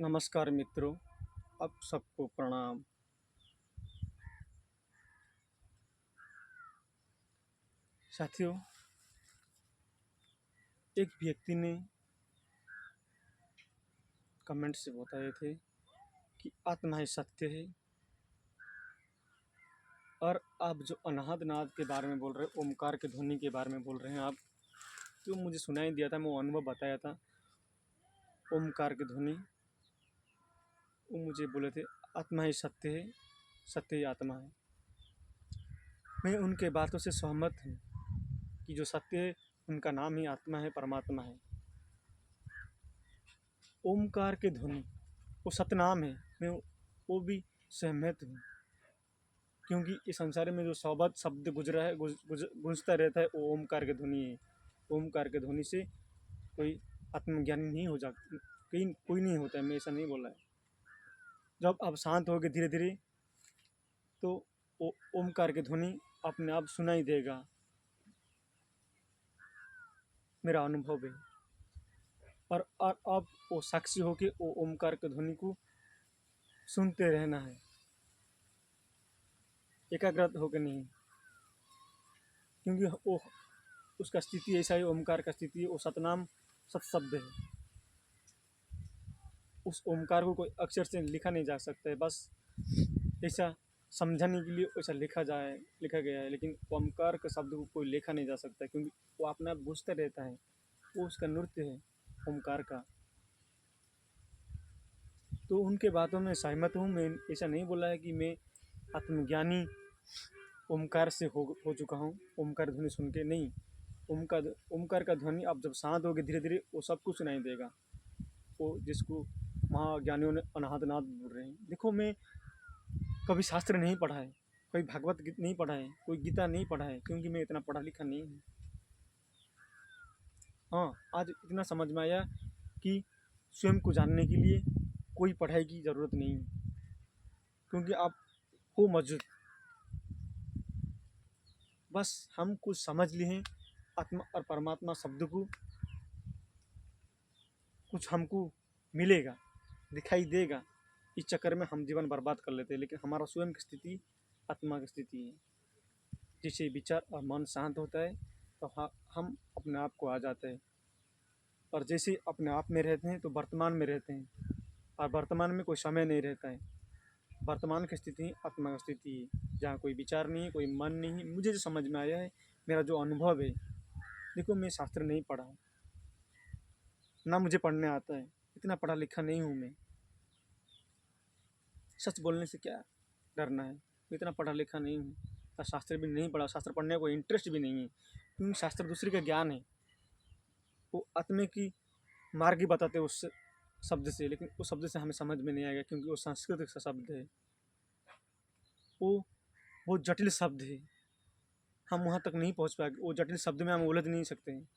नमस्कार मित्रों, आप सबको प्रणाम। साथियों, एक व्यक्ति ने कमेंट से बताए थे कि आत्मा ही सत्य है। और आप जो अनाहत नाद के बारे में बोल रहे हैं, ओमकार के ध्वनि के बारे में बोल रहे हैं आप, जो मुझे सुनाई दिया था, मैं वो अनुभव बताया था। ओमकार की ध्वनि, वो मुझे बोले थे आत्मा ही सत्य है, सत्य ही आत्मा है। मैं उनके बातों से सहमत हूँ कि जो सत्य है उनका नाम ही आत्मा है, परमात्मा है। ओमकार के ध्वनि वो सतनाम है, मैं वो भी सहमत हूँ, क्योंकि इस संसार में जो शब्द गुजरा है, गूंजता रहता है, वो ओमकार के ध्वनि है। ओमकार के ध्वनि से कोई आत्मज्ञानी नहीं हो जाता, कोई नहीं होता है, मैं ऐसा नहीं बोला है। जब आप शांत होगे धीरे धीरे, तो वो ओमकार के ध्वनि अपने आप सुनाई देगा, मेरा अनुभव है। और आप वो साक्षी हो के वो ओमकार के ध्वनि को सुनते रहना है, एकाग्रत होकर नहीं, क्योंकि वो उसका स्थिति ऐसा है, ओमकार का स्थिति है, वो सतनाम सत शब्द है। उस ओमकार को कोई अक्षर से लिखा नहीं जा सकता है, बस ऐसा समझाने के लिए ऐसा लिखा गया है। लेकिन ओमकार के शब्द को कोई लिखा नहीं जा सकता, क्योंकि वो अपने आप गूंजता रहता है, वो उसका नृत्य है ओमकार का। तो उनके बातों में सहमत हूँ। मैं ऐसा नहीं बोला है कि मैं आत्मज्ञानी ओमकार से हो चुका हूँ, ओमकार ध्वनि सुन के नहीं। ओमकार का ध्वनि आप जब शांत होगे धीरे धीरे, वो सब कुछ सुनाई देगा, वो जिसको महाज्ञानियों ने अनाहत नाद बोल रहे हैं। देखो, मैं कभी शास्त्र नहीं पढ़ा है, कोई भागवत गीता नहीं पढ़ा है, कोई गीता नहीं पढ़ा है, क्योंकि मैं इतना पढ़ा लिखा नहीं हूँ। हाँ, आज इतना समझ में आया कि स्वयं को जानने के लिए कोई पढ़ाई की ज़रूरत नहीं है, क्योंकि आप हो मौजूद। बस हम कुछ समझ लिए हैं आत्मा और परमात्मा शब्द को, कुछ हमको मिलेगा, दिखाई देगा, इस चक्कर में हम जीवन बर्बाद कर लेते हैं। लेकिन हमारा स्वयं की स्थिति आत्मा की स्थिति है। जैसे विचार और मन शांत होता है, तो हम अपने आप को आ जाते हैं। और जैसे अपने आप में रहते हैं तो वर्तमान में रहते हैं, और वर्तमान में कोई समय नहीं रहता है। वर्तमान की स्थिति आत्मा की स्थिति है, जहाँ कोई विचार नहीं है, कोई मन नहीं है। मुझे जो समझ में आया है, मेरा जो अनुभव है, देखो, मैं शास्त्र नहीं पढ़ा, ना मुझे पढ़ने आता है, इतना पढ़ा लिखा नहीं हूँ मैं। सच बोलने से क्या डरना है, मैं इतना पढ़ा लिखा नहीं हूँ, और शास्त्र भी नहीं पढ़ा, शास्त्र पढ़ने का कोई इंटरेस्ट भी नहीं है, क्योंकि शास्त्र दूसरे का ज्ञान है, वो आत्मे की मार्ग ही बताते हैं उस शब्द से। लेकिन उस शब्द से हमें समझ में नहीं आएगा, क्योंकि वो संस्कृत का शब्द है, वो बहुत जटिल शब्द है, हम वहाँ तक नहीं पहुँच पाएंगे। वो जटिल शब्द में हम उलझ नहीं सकते हैं।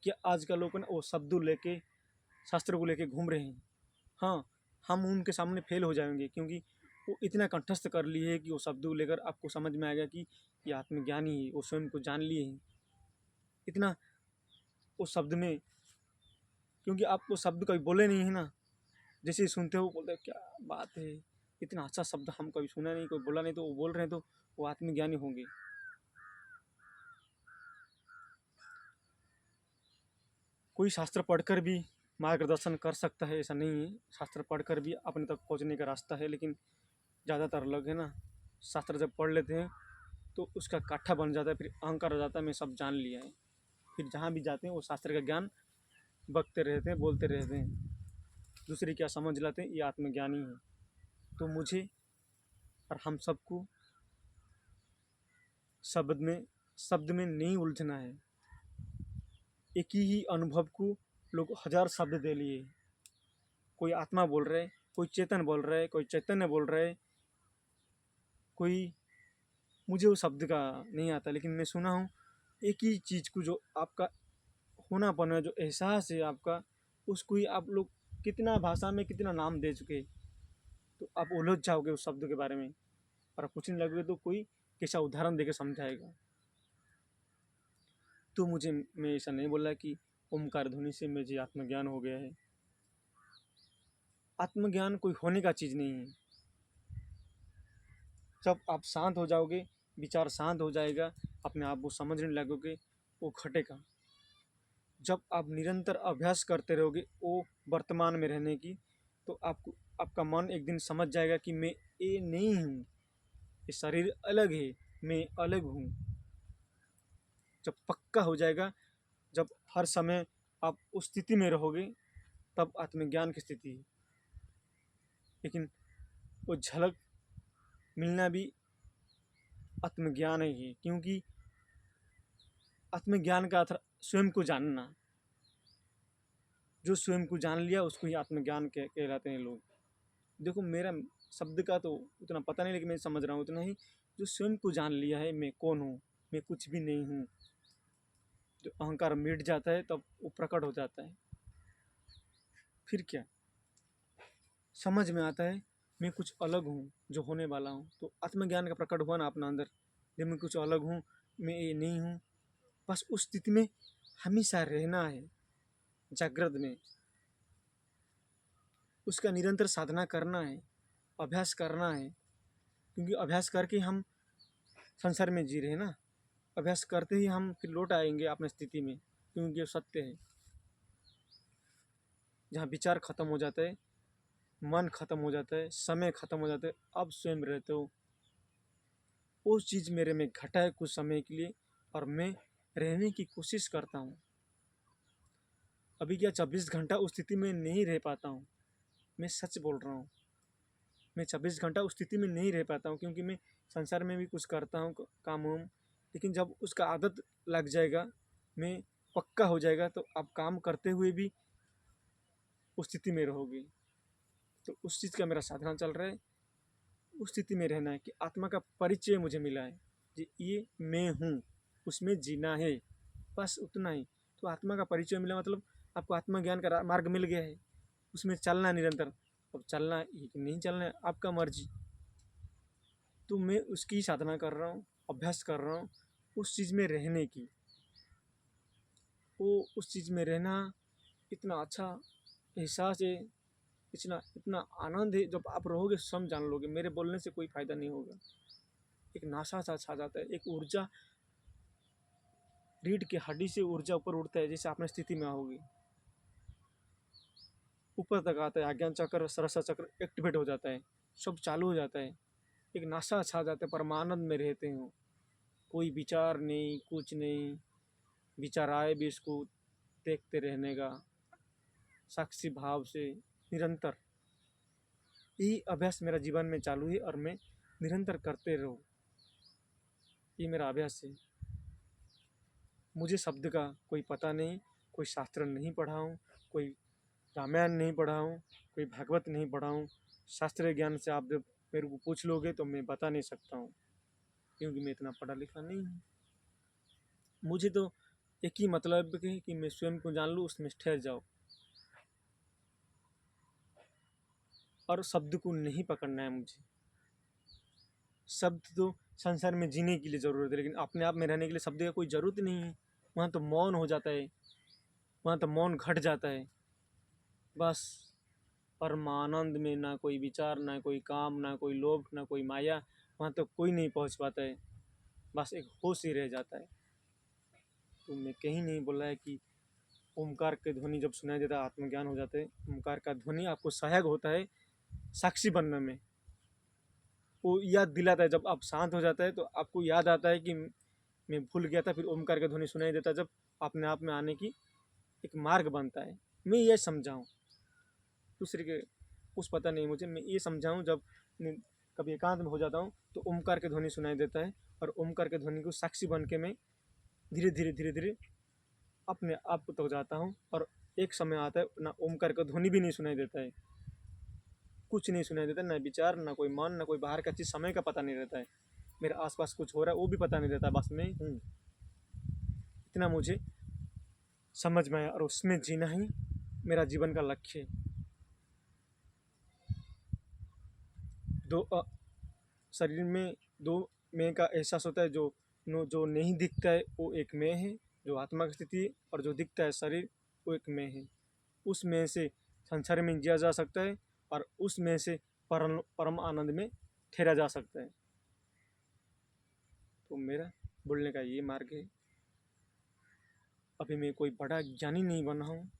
कि आज का लोग ना वो शब्द लेके, शास्त्र को लेके घूम रहे हैं। हाँ, हम उनके सामने फेल हो जाएंगे, क्योंकि वो इतना कंठस्थ कर लिए है कि वो शब्द लेकर आपको समझ में आएगा कि ये आत्मज्ञानी है, वो स्वयं को जान लिए हैं इतना उस शब्द में। क्योंकि आप वो शब्द कभी बोले नहीं है ना, जैसे ही सुनते हो बोलते हो क्या बात है, इतना अच्छा शब्द हम कभी सुना नहीं, कोई बोला नहीं, तो वो बोल रहे हैं, तो वो आत्मज्ञानी होंगे। कोई शास्त्र पढ़कर भी मार्गदर्शन कर सकता है, ऐसा नहीं है। शास्त्र पढ़कर भी अपने तक पहुंचने का रास्ता है, लेकिन ज़्यादातर लोग है ना, शास्त्र जब पढ़ लेते हैं तो उसका काठा बन जाता है, फिर अहंकार हो जाता है, मैं सब जान लिया है। फिर जहाँ भी जाते हैं वो शास्त्र का ज्ञान बकते रहते हैं, बोलते रहते हैं, दूसरे क्या समझ लेते हैं, ये आत्मज्ञानी है। तो मुझे और हम सबको शब्द में नहीं उलझना है। एक ही अनुभव को लोग हजार शब्द दे लिए, कोई आत्मा बोल रहा है, कोई चेतन बोल रहा है, कोई चैतन्य बोल रहा है, कोई, मुझे वो शब्द का नहीं आता, लेकिन मैं सुना हूँ एक ही चीज़ को, जो आपका होनापन है, जो एहसास है आपका, उसको ही आप लोग कितना भाषा में कितना नाम दे चुके, तो आप उलझ जाओगे उस शब्द के बारे में, और कुछ नहीं लगे तो कोई कैसा उदाहरण देकर समझाएगा। तो मैं ऐसा नहीं बोला कि ओमकार ध्वनि से मुझे आत्मज्ञान हो गया है। आत्मज्ञान कोई होने का चीज़ नहीं है। जब आप शांत हो जाओगे, विचार शांत हो जाएगा, अपने आप को समझने लगोगे, वो घटेगा। जब आप निरंतर अभ्यास करते रहोगे वो वर्तमान में रहने की, तो आपको आपका मन एक दिन समझ जाएगा कि मैं ये नहीं हूँ, ये शरीर अलग है, मैं अलग हूँ। जब पक्का हो जाएगा, जब हर समय आप उस स्थिति में रहोगे, तब आत्मज्ञान की स्थिति है। लेकिन वो झलक मिलना भी आत्मज्ञान ही है, क्योंकि आत्मज्ञान का अर्थ स्वयं को जानना। जो स्वयं को जान लिया उसको ही आत्मज्ञान कहलाते हैं लोग। देखो, मेरा शब्द का तो उतना पता नहीं, लेकिन मैं समझ रहा हूँ उतना ही। जो स्वयं को जान लिया है, मैं कौन हूँ, मैं कुछ भी नहीं हूँ, जो अहंकार मिट जाता है तब वो प्रकट हो जाता है। फिर क्या समझ में आता है, मैं कुछ अलग हूँ जो होने वाला हूँ। तो आत्मज्ञान का प्रकट हुआ ना अपना अंदर, जब मैं कुछ अलग हूँ, मैं ये नहीं हूँ। बस उस स्थिति में हमेशा रहना है, जागृत में उसका निरंतर साधना करना है, अभ्यास करना है। क्योंकि अभ्यास करके हम संसार में जी रहे हैं ना, अभ्यास करते ही हम फिर लौट आएंगे अपनी स्थिति में, क्योंकि ये सत्य है। जहाँ विचार खत्म हो जाता है, मन खत्म हो जाता है, समय खत्म हो जाता है, अब स्वयं रहते हो। वो चीज़ मेरे में घटा है कुछ समय के लिए, और मैं रहने की कोशिश करता हूँ। अभी क्या 24 घंटा उस स्थिति में नहीं रह पाता हूँ, मैं सच बोल रहा हूँ। मैं 24 घंटा उस स्थिति में नहीं रह पाता हूँ, क्योंकि मैं संसार में भी कुछ करता हूँ काम वाम। लेकिन जब उसका आदत लग जाएगा, मैं पक्का हो जाएगा, तो आप काम करते हुए भी उस स्थिति में रहोगे। तो उस चीज़ का मेरा साधना चल रहा है, उस स्थिति में रहना है कि आत्मा का परिचय मुझे मिला है जी, ये मैं हूँ, उसमें जीना है, बस उतना ही। तो आत्मा का परिचय मिला मतलब आपको आत्मज्ञान का मार्ग मिल गया है, उसमें चलना निरंतर। अब चलना है कि नहीं चलना है, आपका मर्जी। तो मैं उसकी साधना कर रहा हूँ, अभ्यास कर रहा हूँ उस चीज़ में रहने की। वो उस चीज़ में रहना इतना अच्छा एहसास है, इतना इतना आनंद है। जब आप रहोगे स्वयं जान लोगे, मेरे बोलने से कोई फ़ायदा नहीं होगा। एक नाशा सा छा जाता है, एक ऊर्जा, रीढ़ की हड्डी से ऊर्जा ऊपर उड़ता है, जैसे आपने स्थिति में आओगे ऊपर तक आता है, आज्ञान चक्र सरसा चक्र एक्टिवेट हो जाता है, सब चालू हो जाता है, एक नाशा छा जाता है, परमानंद में रहते हो। कोई विचार नहीं, कुछ नहीं, विचार आए भी इसको देखते रहने का, साक्षी भाव से निरंतर। यही अभ्यास मेरा जीवन में चालू है और मैं निरंतर करते रहूँ, ये मेरा अभ्यास है। मुझे शब्द का कोई पता नहीं, कोई शास्त्र नहीं पढ़ा हूँ, कोई रामायण नहीं पढ़ा हूँ, कोई भागवत नहीं पढ़ा हूँ। शास्त्रीय ज्ञान से आप जब मेरे को पूछ लोगे तो मैं बता नहीं सकता हूँ, क्योंकि मैं इतना पढ़ा लिखा नहीं हूँ। मुझे तो एक ही मतलब है कि मैं स्वयं को जान लूँ, उसमें ठहर जाओ, और शब्द को नहीं पकड़ना है मुझे। शब्द तो संसार में जीने के लिए ज़रूरत है, लेकिन अपने आप में रहने के लिए शब्द का कोई ज़रूरत नहीं है। वहाँ तो मौन हो जाता है, वहाँ तो मौन घट जाता है, बस परमानंद में ना कोई विचार, ना कोई काम, ना कोई लोभ, ना कोई माया। वहाँ तो कोई नहीं पहुँच पाता है, बस एक होश ही रह जाता है। तो मैं कहीं नहीं बोला है कि ओमकार के ध्वनि जब सुनाई देता है आत्मज्ञान हो जाता है। ओमकार का ध्वनि आपको सहायक होता है साक्षी बनने में, वो याद दिलाता है। जब आप शांत हो जाता है तो आपको याद आता है कि मैं भूल गया था, फिर ओमकार का ध्वनि सुनाई देता है, जब अपने आप में आने की एक मार्ग बनता है। मैं ये समझाऊँ, दूसरे के कुछ पता नहीं मुझे, मैं ये समझाऊँ, जब मैं कभी एकांत में हो जाता हूँ तो ओमकार के ध्वनि सुनाई देता है, और ओमकार के ध्वनि को साक्षी बन के मैं धीरे धीरे धीरे धीरे अपने आप को तक जाता हूँ। और एक समय आता है ना ओमकार का ध्वनि भी नहीं सुनाई देता है, कुछ नहीं सुनाई देता, ना विचार, ना कोई मन, ना कोई बाहर का चीज़, समय का पता नहीं रहता है, मेरे आसपास कुछ हो रहा है वो भी पता नहीं रहता, बस मैं हूँ। इतना मुझे समझ में आया, और उसमें जीना ही मेरा जीवन का लक्ष्य है। दो शरीर में दो मैं का एहसास होता है, जो नहीं दिखता है वो एक मैं है, जो आत्मा की स्थिति है, और जो दिखता है शरीर वो एक मैं है। उस मैं से संसार में जिया जा सकता है, और उसमें से परम परम आनंद में ठहरा जा सकता है। तो मेरा बोलने का ये मार्ग है। अभी मैं कोई बड़ा ज्ञानी नहीं बना हूँ,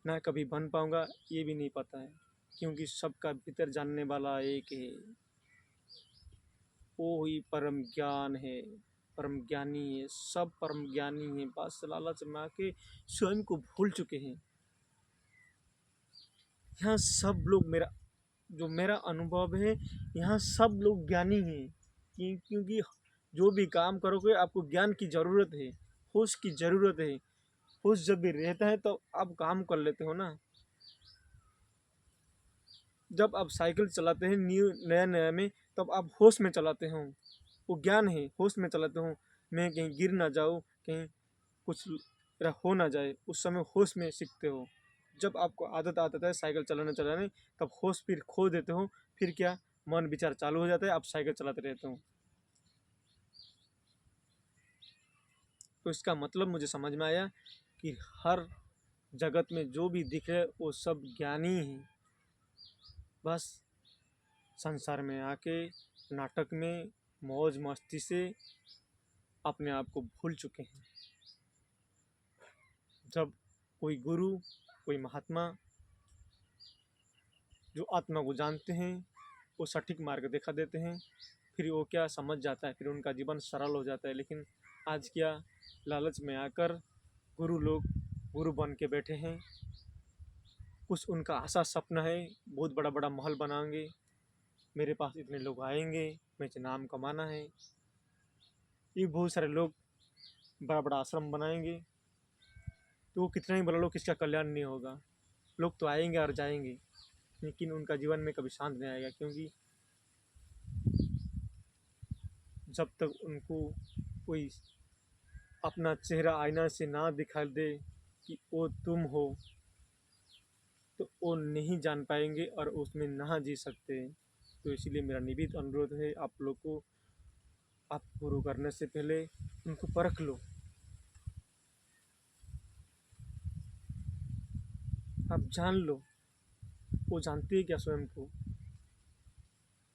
ना कभी बन पाऊँगा ये भी नहीं पता है, क्योंकि सबका भीतर जानने वाला एक है, वो ही परम ज्ञान है, परम ज्ञानी है, सब परम ज्ञानी है। बस लालच में आके स्वयं को भूल चुके हैं। यहाँ सब लोग मेरा अनुभव है, यहाँ सब लोग ज्ञानी हैं, क्योंकि जो भी काम करोगे आपको ज्ञान की ज़रूरत है, होश की ज़रूरत है। होश जब भी रहता है तो आप काम कर लेते हो ना। जब आप साइकिल चलाते हैं नया नया में, तब आप होश में चलाते हो, वो ज्ञान है, होश में चलाते हो। मैं कहीं गिर ना जाऊँ, कहीं कुछ हो ना जाए, उस समय होश में सीखते हो। जब आपको आदत आता है साइकिल चलाने तब होश फिर खो देते हो। फिर क्या, मन विचार चालू हो जाता है, आप साइकिल चलाते रहते हो। तो इसका मतलब मुझे समझ में आया कि हर जगत में जो भी दिख रहे वो सब ज्ञानी हैं। बस संसार में आके नाटक में मौज मस्ती से अपने आप को भूल चुके हैं। जब कोई गुरु, कोई महात्मा जो आत्मा को जानते हैं, वो सटीक मार्ग दिखा देते हैं, फिर वो क्या समझ जाता है, फिर उनका जीवन सरल हो जाता है। लेकिन आज क्या, लालच में आकर गुरु लोग गुरु बन के बैठे हैं। कुछ उनका आशा सपना है, बहुत बड़ा बड़ा महल बनाएंगे, मेरे पास इतने लोग आएंगे, मुझे नाम कमाना है। ये बहुत सारे लोग बड़ा बड़ा आश्रम बनाएंगे, तो वो कितना ही बड़ा लोग, किसका कल्याण नहीं होगा। लोग तो आएंगे और जाएंगे, लेकिन उनका जीवन में कभी शांत नहीं आएगा, क्योंकि जब तक उनको कोई अपना चेहरा आईना से ना दिखा दे कि वो तुम हो, तो वो नहीं जान पाएंगे और उसमें ना जी सकते। तो इसीलिए मेरा निविद अनुरोध है आप लोग को, आप गुरु करने से पहले उनको परख लो। आप जान लो, वो जानती है क्या स्वयं को।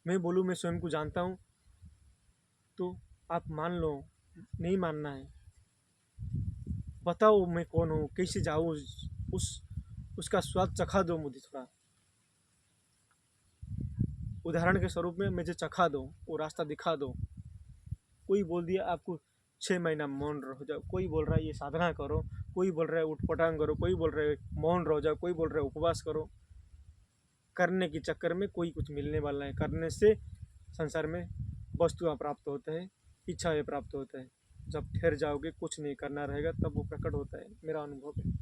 मैं बोलूँ मैं स्वयं को जानता हूँ, तो आप मान लो, नहीं मानना है, बताओ मैं कौन हूँ, कैसे जाऊँ, उस उसका स्वाद चखा दो मुझे थोड़ा। उदाहरण के स्वरूप में मुझे चखा दो, वो रास्ता दिखा दो। कोई बोल दिया आपको 6 महीना मौन रहो जाओ, कोई बोल रहा है ये साधना करो, कोई बोल रहा है उठ पटांग करो, कोई बोल रहा है मौन रहो जाओ, कोई बोल रहा है उपवास करो। करने के चक्कर में कोई कुछ मिलने वाला है, करने से संसार में वस्तुएं प्राप्त होता है, इच्छाएं प्राप्त होता है। जब ठहर जाओगे, कुछ नहीं करना रहेगा, तब वो प्रकट होता है, मेरा अनुभव है।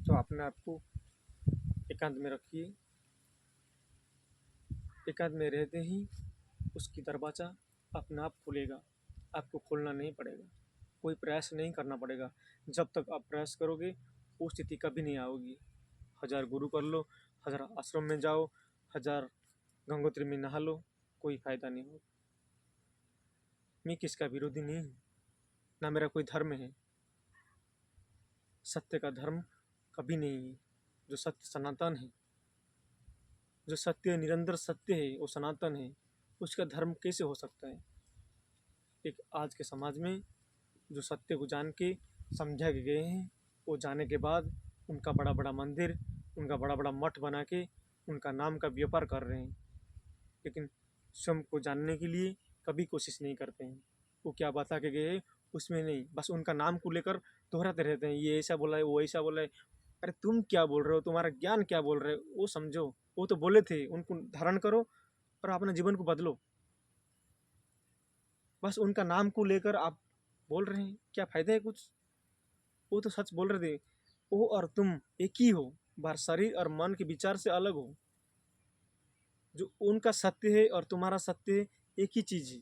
तो अपने आप को एकांत में रखिए, एकांत में रहते ही उसकी दरवाज़ा अपने आप खुलेगा, आपको खोलना नहीं पड़ेगा, कोई प्रयास नहीं करना पड़ेगा। जब तक आप प्रयास करोगे वो स्थिति कभी नहीं आओगी। 1000 गुरु कर लो, 1000 आश्रम में जाओ, 1000 गंगोत्री में नहा लो, कोई फ़ायदा नहीं होगा। मैं किसका विरोधी नहीं हूँ, ना मेरा कोई धर्म है। सत्य का धर्म कभी नहीं है। जो सत्य सनातन है, जो सत्य निरंतर सत्य है, वो सनातन है, उसका धर्म कैसे हो सकता है। एक आज के समाज में जो सत्य को जान के समझा के गए हैं, वो जाने के बाद उनका बड़ा बड़ा मंदिर, उनका बड़ा बड़ा मठ बना के उनका नाम का व्यापार कर रहे हैं, लेकिन स्वयं को जानने के लिए कभी कोशिश नहीं करते हैं। वो क्या बता के गए हैं उसमें नहीं, बस उनका नाम को लेकर दोहराते रहते हैं, ये ऐसा बोला है, वो ऐसा बोला है। अरे तुम क्या बोल रहे हो, तुम्हारा ज्ञान क्या बोल रहे हो, वो समझो। वो तो बोले थे, उनको धारण करो और अपने जीवन को बदलो। बस उनका नाम को लेकर आप बोल रहे हैं, क्या फ़ायदा है कुछ। वो तो सच बोल रहे थे, वो और तुम एक ही हो, बार शरीर और मन के विचार से अलग हो। जो उनका सत्य है और तुम्हारा सत्य है, एक ही चीज़ है।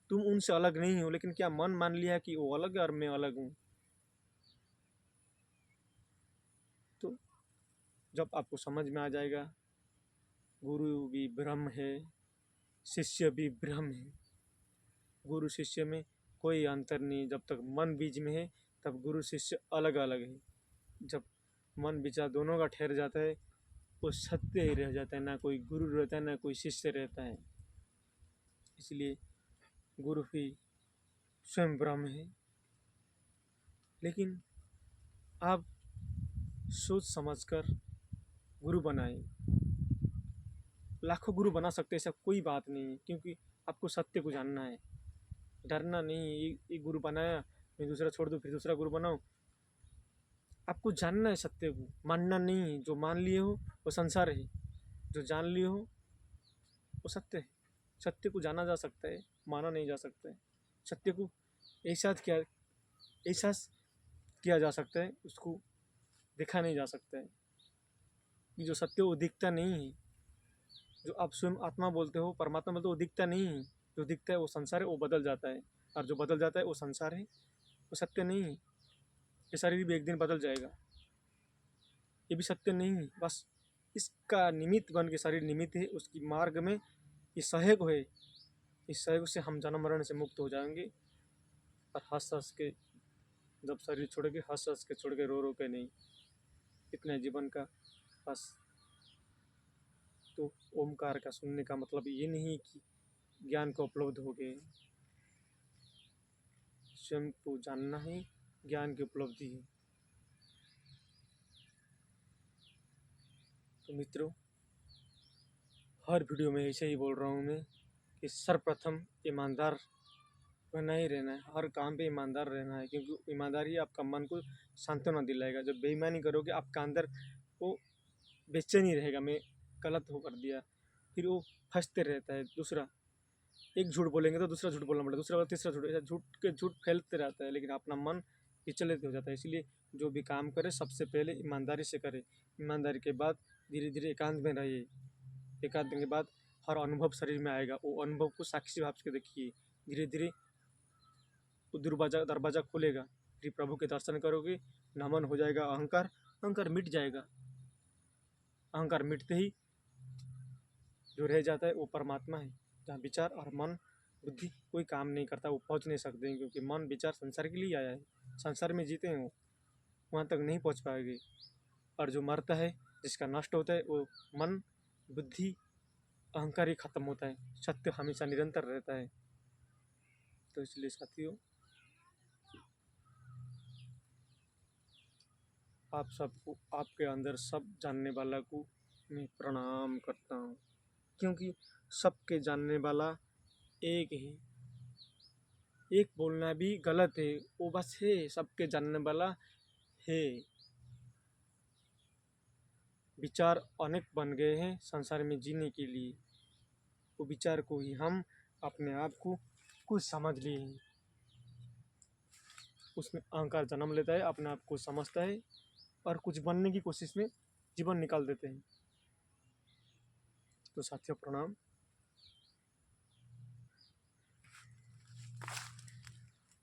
तुम उनसे अलग नहीं हो, लेकिन क्या मन मान लिया कि वो अलग है और मैं अलग हूँ। तो जब आपको समझ में आ जाएगा गुरु भी ब्रह्म है, शिष्य भी ब्रह्म है, गुरु शिष्य में कोई अंतर नहीं। जब तक मन बीज में है, तब गुरु शिष्य अलग अलग है। जब मन विचार दोनों का ठहर जाता है, वो सत्य ही रह जाता है, ना कोई गुरु रहता है ना कोई शिष्य रहता है। इसलिए गुरु ही स्वयं ब्रह्म है। लेकिन आप सोच समझकर गुरु बनाए। लाखों गुरु बना सकते हैं, ऐसा कोई बात नहीं है, क्योंकि आपको सत्य को जानना है। डरना नहीं, ये गुरु बनाया मैं दूसरा छोड़ दूँ फिर दूसरा गुरु बनाऊँ। आपको जानना है सत्य को, मानना नहीं है। जो मान लिए हो वो संसार है, जो जान लिए हो वो सत्य है। सत्य को जाना जा सकता है, माना नहीं जा सकता है। सत्य को एहसास किया जा सकता है, उसको देखा नहीं जा सकता है। कि जो सत्य वो दिखता नहीं है, जो आप स्वयं आत्मा बोलते हो, परमात्मा बोलते हो, वो दिखता नहीं है। जो दिखता है वो संसार है, वो बदल जाता है। और जो बदल जाता है वो संसार है, वो सत्य नहीं है। ये शरीर भी एक दिन बदल जाएगा, ये भी सत्य नहीं है। बस इसका निमित्त बन के शरीर निमित्त है, उसकी मार्ग में ये सहायक है। इस सहयोग से हम जन्म मरण से मुक्त हो जाएंगे। और हंस हंस के जब शरीर छोड़ेंगे, हंस हंस के छोड़ के रो रो के नहीं। इतना जीवन का बस। तो ओमकार का सुनने का मतलब ये नहीं कि ज्ञान को उपलब्ध हो गए, स्वयं को जानना ही ज्ञान की उपलब्धि है। तो मित्रों, हर वीडियो में ऐसे ही बोल रहा हूँ मैं कि सर्वप्रथम ईमानदार बना ही रहना है। हर काम पे ईमानदार रहना है, क्योंकि ईमानदारी आपका मन को सांत्वना दिलाएगा। जब बेईमानी करोगे आपका अंदर वो बेचैनी रहेगा, मैं गलत हो कर दिया, फिर वो फंसते रहता है। दूसरा एक झूठ बोलेंगे तो दूसरा झूठ बोलना पड़ेगा, दूसरा बार तीसरा झूठ, ऐसा झूठ के झूठ फैलते रहता है, लेकिन अपना मन विचलित हो जाता है। इसलिए जो भी काम करे सबसे पहले ईमानदारी से करे। ईमानदारी के बाद धीरे धीरे एकांत में रहिए। एकांत के बाद हर अनुभव शरीर में आएगा, वो अनुभव को साक्षी भाव से देखिए। धीरे धीरे वो दरवाजा खुलेगा, फिर प्रभु के दर्शन करोगे, नमन हो जाएगा। अहंकार अहंकार मिट जाएगा। अहंकार मिटते ही जो रह जाता है वो परमात्मा है, जहाँ विचार और मन बुद्धि कोई काम नहीं करता, वो पहुँच नहीं सकते हैं। क्योंकि मन विचार संसार के लिए आया है, संसार में जीते हैं, वो वहाँ तक नहीं पहुँच पाएंगे। और जो मरता है, जिसका नष्ट होता है, वो मन बुद्धि अहंकार ही खत्म होता है। सत्य हमेशा निरंतर रहता है। तो इसलिए साथियों, आप सबको, आपके अंदर सब जानने वाला को मैं प्रणाम करता हूँ, क्योंकि सबके जानने वाला एक है। एक बोलना भी गलत है, वो बस है, सबके जानने वाला है। विचार अनेक बन गए हैं संसार में जीने के लिए, वो विचार को ही हम अपने आप को कुछ समझ लिए हैं। उसमें अहंकार जन्म लेता है, अपने आप को समझता है और कुछ बनने की कोशिश में जीवन निकाल देते हैं। तो साथियों प्रणाम।